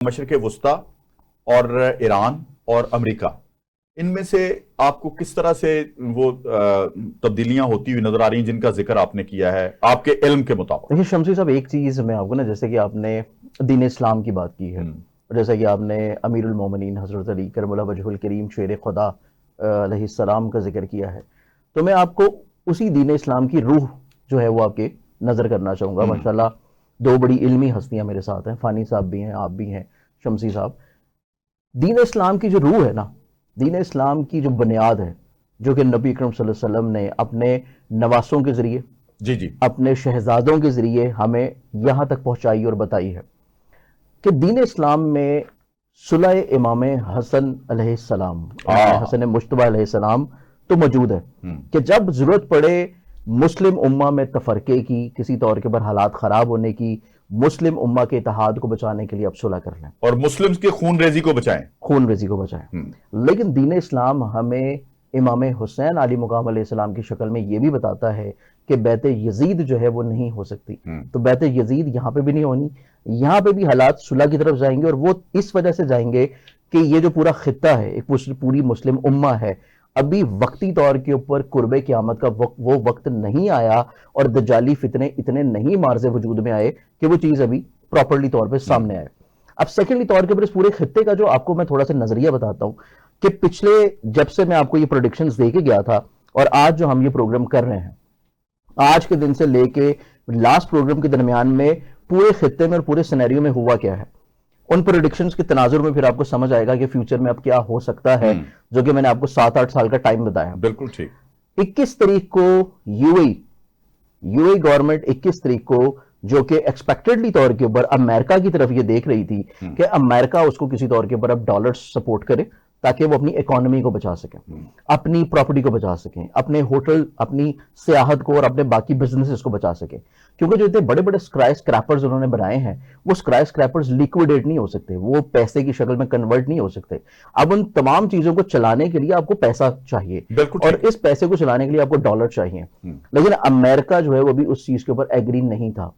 मशरिक़ वुस्ता और ईरान और अमेरिका, इनमें से आपको किस तरह से वो तब्दीलियां होती हुई नजर आ रही हैं जिनका जिक्र आपने किया है आपके इल्म के मुताबिक? देखिए शमसी साहब, एक चीज़ मैं आपको ना, जैसे कि आपने दीन इस्लाम की बात की है, जैसे कि आपने अमीरुल मोमिनीन हज़रत अली करमुल्लाह वजहुल करीम शेर खुदा अलैहिस्सलाम का जिक्र किया है, तो मैं आपको उसी दीन इस्लाम की रूह जो है वो आपके नज़र करना चाहूँगा। माशाल्लाह दो बड़ी इल्मी हस्तियाँ मेरे साथ हैं, फ़ानी साहब भी हैं, आप भी हैं शमसी साहब। दीन इस्लाम की जो रूह है ना, दीन इस्लाम की जो बुनियाद है, जो कि नबी अकरम सल्लल्लाहु अलैहि वसल्लम ने अपने नवासों के ज़रिए, जी अपने शहजादों के ज़रिए हमें यहाँ तक पहुँचाई और बताई है कि दीन इस्लाम में सुलह इमाम हसन अलैहिस्सलाम, हसन मुश्तबा अलैहिस्सलाम तो मौजूद है कि जब ज़रूरत पड़े मुस्लिम उम्मा में तफरके की, किसी तौर के पर हालात ख़राब होने की, मुस्लिम उम्मा के इत्तेहाद को बचाने के लिए अब सुलह कर लें और मुस्लिम्स के खून रेजी को बचाएं, खून रेजी को बचाएं। लेकिन दीन इस्लाम हमें इमाम हुसैन अली मुकाम अलैहिस्सलाम की शक्ल में यह भी बताता है कि बैत यजीद जो है वो नहीं हो सकती। तो बैत यजीद यहाँ पे भी नहीं होनी, यहाँ पे भी हालात सुलह की तरफ जाएंगे, और वो इस वजह से जाएंगे कि ये जो पूरा खित्ता है, एक पूरी मुस्लिम उम्मा है, अभी वक्ती तौर के ऊपर कुर्बे क़यामत का वो वक्त नहीं आया और दज्जाली फितने इतने नहीं मार्ज़े वजूद में आए कि वो चीज़ अभी प्रॉपरली तौर पर सामने आए। अब सेकेंडली तौर के ऊपर इस पूरे खित्ते का जो आपको मैं थोड़ा सा नजरिया बताता हूं कि पिछले, जब से मैं आपको ये प्रोडिक्शंस दे के गया था और आज जो हम ये प्रोग्राम कर रहे हैं, आज के दिन से लेके लास्ट प्रोग्राम के दरमियान में पूरे खित्ते में और पूरे सिनेरियो में हुआ क्या है, उन प्रोडिक्शंस के तनाजुर में फिर आपको समझ आएगा कि फ्यूचर में अब क्या हो सकता है, जो कि मैंने आपको 7-8 साल का टाइम बताया। बिल्कुल ठीक। 21 तारीख को यूएई गवर्नमेंट 21 तारीख को, जो कि एक्सपेक्टेडली तौर के ऊपर अमेरिका की तरफ ये देख रही थी कि अमेरिका उसको किसी तौर के ऊपर अब डॉलर सपोर्ट करे ताकि वो अपनी इकोनॉमी को बचा सकें, अपनी प्रॉपर्टी को बचा सकें, अपने होटल, अपनी सियाहत को और अपने बाकी बिजनेसेस को बचा सकें। क्योंकि जो इतने बड़े बड़े स्काई स्क्रैपर्स उन्होंने बनाए हैं, वो स्काई स्क्रैपर्स लिक्विडेट नहीं हो सकते, वो पैसे की शक्ल में कन्वर्ट नहीं हो सकते। अब उन तमाम चीजों को चलाने के लिए आपको पैसा चाहिए, और इस पैसे को चलाने के लिए आपको डॉलर चाहिए। लेकिन अमेरिका जो है वो भी उस चीज के ऊपर एग्री नहीं था।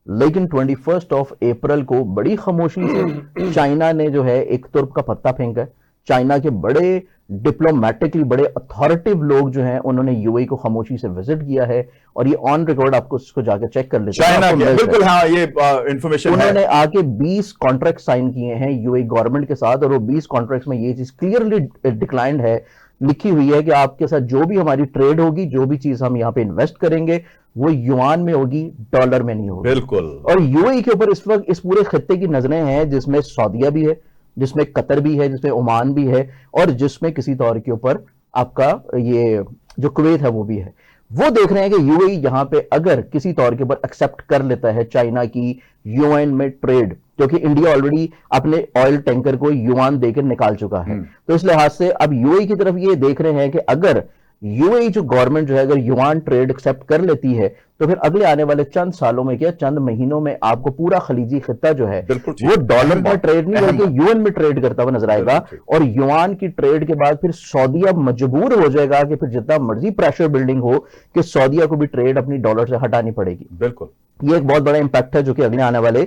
लेकिन 21 अप्रैल को बड़ी खामोशी से चाइना ने जो है एक तुर्क का पत्ता फेंका है। चाइना के बड़े डिप्लोमेटिकली बड़े अथॉरिटिव लोग जो हैं, उन्होंने यूएई को खामोशी से विजिट किया है, और ये ऑन रिकॉर्ड आपको इसको जाकर चेक कर लेते हैं। बिल्कुल हाँ, ये इंफॉर्मेशन उन्होंने आके 20 कॉन्ट्रैक्ट साइन किए हैं यूएई गवर्नमेंट के साथ, और वो 20 कॉन्ट्रैक्ट्स में ये चीज क्लियरली डिक्लाइंड है, लिखी हुई है कि आपके साथ जो भी हमारी ट्रेड होगी, जो भी चीज हम यहाँ पे इन्वेस्ट करेंगे, वो युआन में होगी, डॉलर में नहीं होगी। बिल्कुल। और यूएई के ऊपर इस वक्त इस पूरे खत्ते की नजरें हैं, जिसमें सऊदीया भी है, जिसमें कतर भी है, जिसमें ओमान भी है, और जिसमें किसी तौर के ऊपर आपका ये जो कुवैत है वो भी है। वो देख रहे हैं कि यूएई यहाँ पे अगर किसी तौर के ऊपर एक्सेप्ट कर लेता है चाइना की यूएन में ट्रेड, क्योंकि इंडिया ऑलरेडी अपने ऑयल टैंकर को युआन देकर निकाल चुका है, तो इस लिहाज से अब यूएई की तरफ ये देख रहे हैं कि अगर यूएई जो गवर्नमेंट जो है अगर युआन ट्रेड एक्सेप्ट कर लेती है, तो फिर अगले आने वाले चंद सालों में, क्या चंद महीनों में, आपको पूरा खलीजी खित्ता जो है वो डॉलर में ट्रेड नहीं बल्कि यूएन में ट्रेड करता हुआ नजर आएगा। और युआन की ट्रेड के बाद फिर सऊदीया मजबूर हो जाएगा कि फिर जितना मर्जी प्रेशर बिल्डिंग हो कि सऊदीया को भी ट्रेड अपनी डॉलर से हटानी पड़ेगी। बिल्कुल, ये एक बहुत बड़ा इंपैक्ट है जो कि अगले आने वाले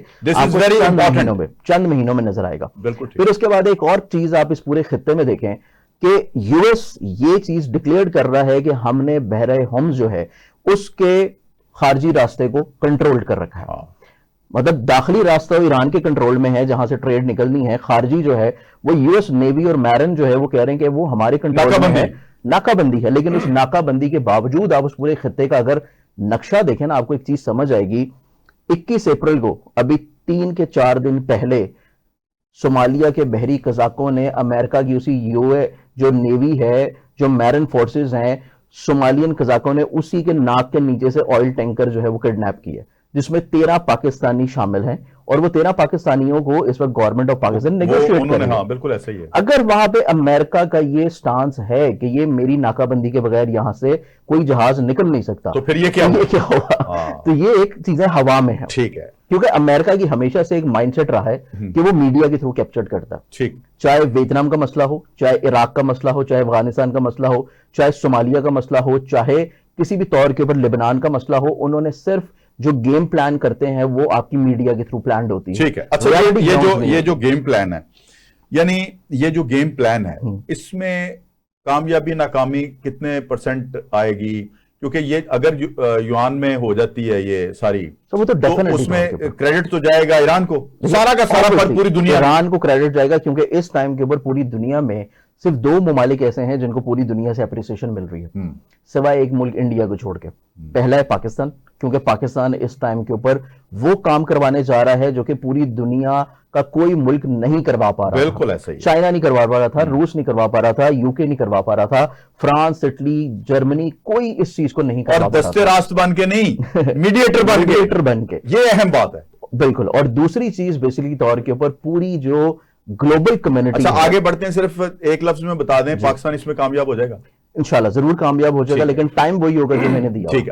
चंद महीनों में नजर आएगा। फिर उसके बाद एक और चीज आप इस पूरे खित्ते में देखें कि यूएस ये चीज डिक्लेयर कर रहा है कि हमने बहरे होम्स जो है उसके खारजी रास्ते को कंट्रोल कर रखा है। मतलब दाखिली रास्ता ईरान के कंट्रोल में है, जहां से ट्रेड निकलनी है, खारजी जो है वो यूएस नेवी और मैरिन जो है वो कह रहे हैं कि वो हमारे कंट्रोल में है, नाकाबंदी है। लेकिन उस नाकाबंदी के बावजूद आप उस पूरे खित्ते का अगर नक्शा देखें ना, आपको एक चीज समझ आएगी। 21 अप्रैल को, अभी 3 के 4 दिन पहले, सोमालिया के बहरी कजाकों ने अमेरिका की उसी यूए जो नेवी है, जो मैरिन फोर्सेस हैं, सोमालियन कजाकों ने उसी के नाक के नीचे से ऑयल टैंकर जो है वो किडनैप किया, जिसमें 13 पाकिस्तानी शामिल हैं, और वो 13 पाकिस्तानियों को इस वक्त गवर्नमेंट ऑफ पाकिस्तान नेगोशिएट कर रही है। बिल्कुल ऐसा ही है। अगर वहां पे अमेरिका का ये स्टांस है कि ये मेरी नाकाबंदी के बगैर यहां से कोई जहाज निकल नहीं सकता, तो फिर ये क्या होगा? तो ये एक चीजें हवा में है, ठीक है, क्योंकि अमेरिका की हमेशा से एक माइंडसेट रहा है कि वो मीडिया के थ्रू कैप्चर करता है। ठीक, चाहे वियतनाम का मसला हो, चाहे इराक का मसला हो, चाहे अफगानिस्तान का मसला हो, चाहे सोमालिया का मसला हो, चाहे किसी भी तौर के ऊपर लेबनान का मसला हो, उन्होंने सिर्फ जो गेम प्लान करते हैं वो आपकी मीडिया के थ्रू प्लान होती है। ठीक है। अच्छा, ये जो गेम प्लान है, यानी ये जो गेम प्लान है, इसमें कामयाबी नाकामी कितने % आएगी? क्योंकि ये अगर युआन में हो जाती है ये सारी, तो वो तो उसमें क्रेडिट तो जाएगा ईरान को, सारा का सारा, पर पूरी दुनिया, ईरान को क्रेडिट जाएगा, क्योंकि इस टाइम के ऊपर पूरी दुनिया में सिर्फ 2 ममालिक ऐसे हैं जिनको पूरी दुनिया से अप्रिसिएशन मिल रही है, सिवाय एक मुल्क इंडिया को छोड़ के। पहला है पाकिस्तान, क्योंकि पाकिस्तान इस टाइम के ऊपर वो काम करवाने जा रहा है जो कि पूरी दुनिया का कोई मुल्क नहीं करवा पा रहा। बिल्कुल ऐसा ही। चाइना नहीं करवा पा रहा था, रूस नहीं करवा पा रहा था, यूके नहीं करवा पा रहा था, फ्रांस, इटली, जर्मनी, कोई इस चीज को नहीं करवा पा रहा था। दस्ते रास्त बन के नहीं, मीडिएटर बन के। ये अहम बात है। बिल्कुल। और दूसरी चीज बेसिकली तौर के ऊपर पूरी जो ग्लोबल कम्युनिटी। अच्छा, आगे बढ़ते हैं, सिर्फ एक लफ्ज में बता दें, पाकिस्तान इसमें कामयाब हो जाएगा? इंशाल्लाह जरूर कामयाब हो जाएगा, लेकिन टाइम वही होगा जो मैंने दिया। ठीक है।